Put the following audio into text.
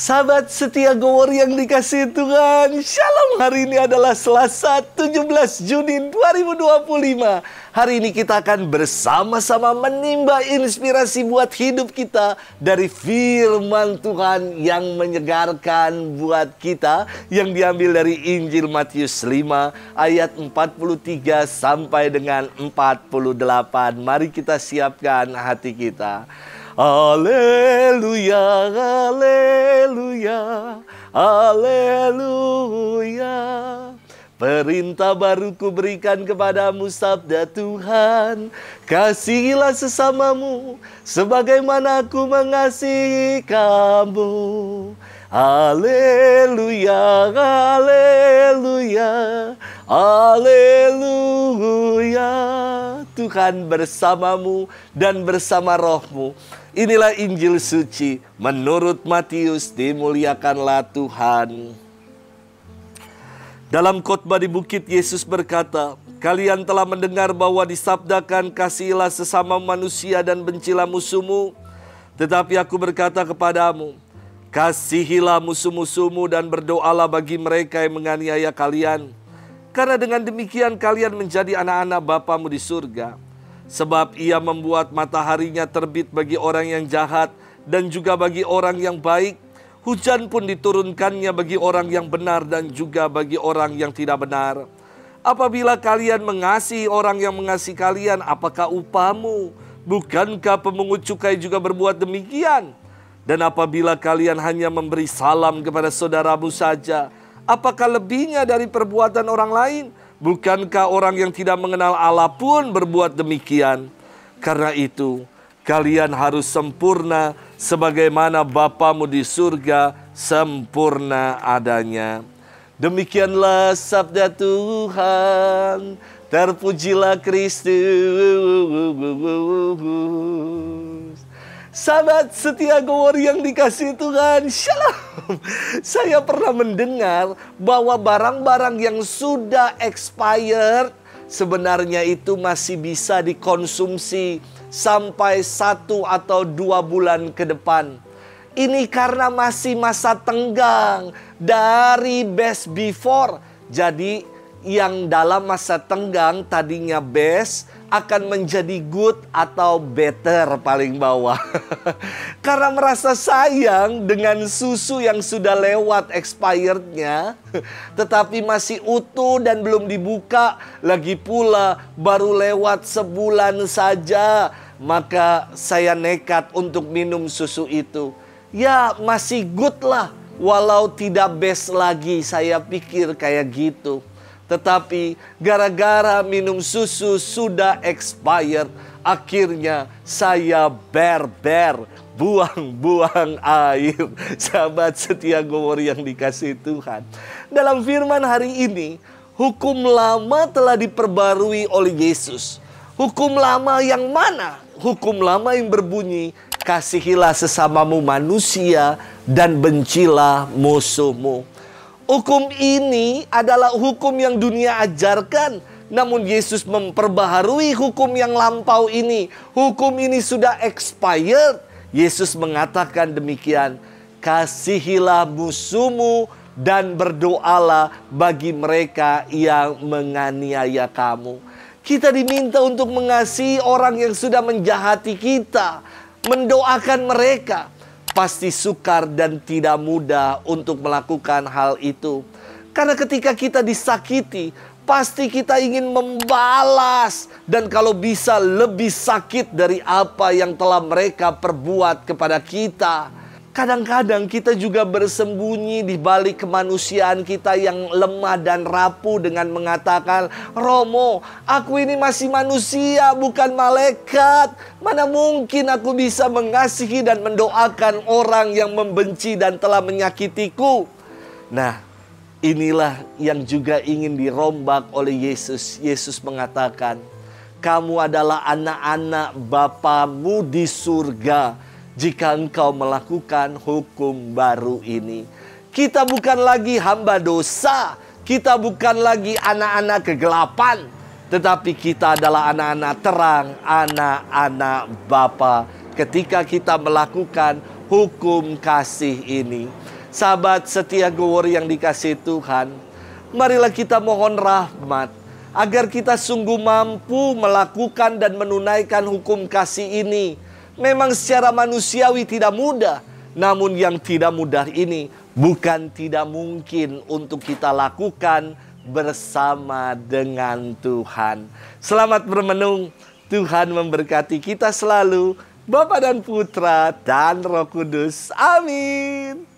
Sahabat setia Gowor yang dikasihi Tuhan, Shalom. Hari ini adalah Selasa 17 Juni 2025. Hari ini kita akan bersama-sama menimba inspirasi buat hidup kita dari firman Tuhan yang menyegarkan buat kita, yang diambil dari Injil Matius 5 ayat 43 sampai dengan 48. Mari kita siapkan hati kita. Haleluya, haleluya, haleluya. Perintah baru ku berikan kepadamu, sabda Tuhan. Kasihilah sesamamu sebagaimana aku mengasihi kamu. Haleluya, haleluya, haleluya. Tuhan bersamamu dan bersama rohmu. Inilah Injil suci menurut Matius. Dimuliakanlah Tuhan. Dalam khotbah di bukit, Yesus berkata, "Kalian telah mendengar bahwa disabdakan, kasihilah sesama manusia dan bencilah musuhmu. Tetapi aku berkata kepadamu, kasihilah musuh-musuhmu dan berdoalah bagi mereka yang menganiaya kalian. Karena dengan demikian kalian menjadi anak-anak Bapamu di surga. Sebab ia membuat mataharinya terbit bagi orang yang jahat dan juga bagi orang yang baik. Hujan pun diturunkannya bagi orang yang benar dan juga bagi orang yang tidak benar. Apabila kalian mengasihi orang yang mengasihi kalian, apakah upahmu? Bukankah pemungut cukai juga berbuat demikian? Dan apabila kalian hanya memberi salam kepada saudaramu saja, apakah lebihnya dari perbuatan orang lain? Bukankah orang yang tidak mengenal Allah pun berbuat demikian? Karena itu, kalian harus sempurna sebagaimana Bapamu di surga sempurna adanya." Demikianlah sabda Tuhan. Terpujilah Kristus. Sahabat setia Gowor yang dikasihi Tuhan, Shalom. Saya pernah mendengar bahwa barang-barang yang sudah expired sebenarnya itu masih bisa dikonsumsi sampai 1 atau 2 bulan ke depan. Ini karena masih masa tenggang dari best before. Jadi yang dalam masa tenggang tadinya best akan menjadi good atau better paling bawah. Karena merasa sayang dengan susu yang sudah lewat expirednya, tetapi masih utuh dan belum dibuka, lagi pula baru lewat sebulan saja, maka saya nekat untuk minum susu itu. Ya masih good lah, walau tidak best lagi, saya pikir kayak gitu. Tetapi gara-gara minum susu sudah expired, akhirnya saya buang-buang air. Sahabat setia Gowor yang dikasihi Tuhan, dalam firman hari ini, hukum lama telah diperbarui oleh Yesus. Hukum lama yang mana? Hukum lama yang berbunyi, kasihilah sesamamu manusia dan bencilah musuhmu. Hukum ini adalah hukum yang dunia ajarkan, namun Yesus memperbaharui hukum yang lampau ini. Hukum ini sudah expired. Yesus mengatakan demikian, kasihilah musuhmu dan berdoalah bagi mereka yang menganiaya kamu. Kita diminta untuk mengasihi orang yang sudah menjahati kita, mendoakan mereka. Pasti sukar dan tidak mudah untuk melakukan hal itu. Karena ketika kita disakiti, pasti kita ingin membalas. Dan kalau bisa lebih sakit dari apa yang telah mereka perbuat kepada kita. Kadang-kadang kita juga bersembunyi di balik kemanusiaan kita yang lemah dan rapuh dengan mengatakan, "Romo, aku ini masih manusia, bukan malaikat. Mana mungkin aku bisa mengasihi dan mendoakan orang yang membenci dan telah menyakitiku." Nah, inilah yang juga ingin dirombak oleh Yesus. Yesus mengatakan, "Kamu adalah anak-anak Bapamu di surga jika engkau melakukan hukum baru ini." Kita bukan lagi hamba dosa, kita bukan lagi anak-anak kegelapan, tetapi kita adalah anak-anak terang, anak-anak Bapa. Ketika kita melakukan hukum kasih ini. Sahabat setia Go-Worry yang dikasihi Tuhan, marilah kita mohon rahmat agar kita sungguh mampu melakukan dan menunaikan hukum kasih ini. Memang secara manusiawi tidak mudah, namun yang tidak mudah ini bukan tidak mungkin untuk kita lakukan bersama dengan Tuhan. Selamat bermenung. Tuhan memberkati kita selalu, Bapa dan Putra dan Roh Kudus. Amin.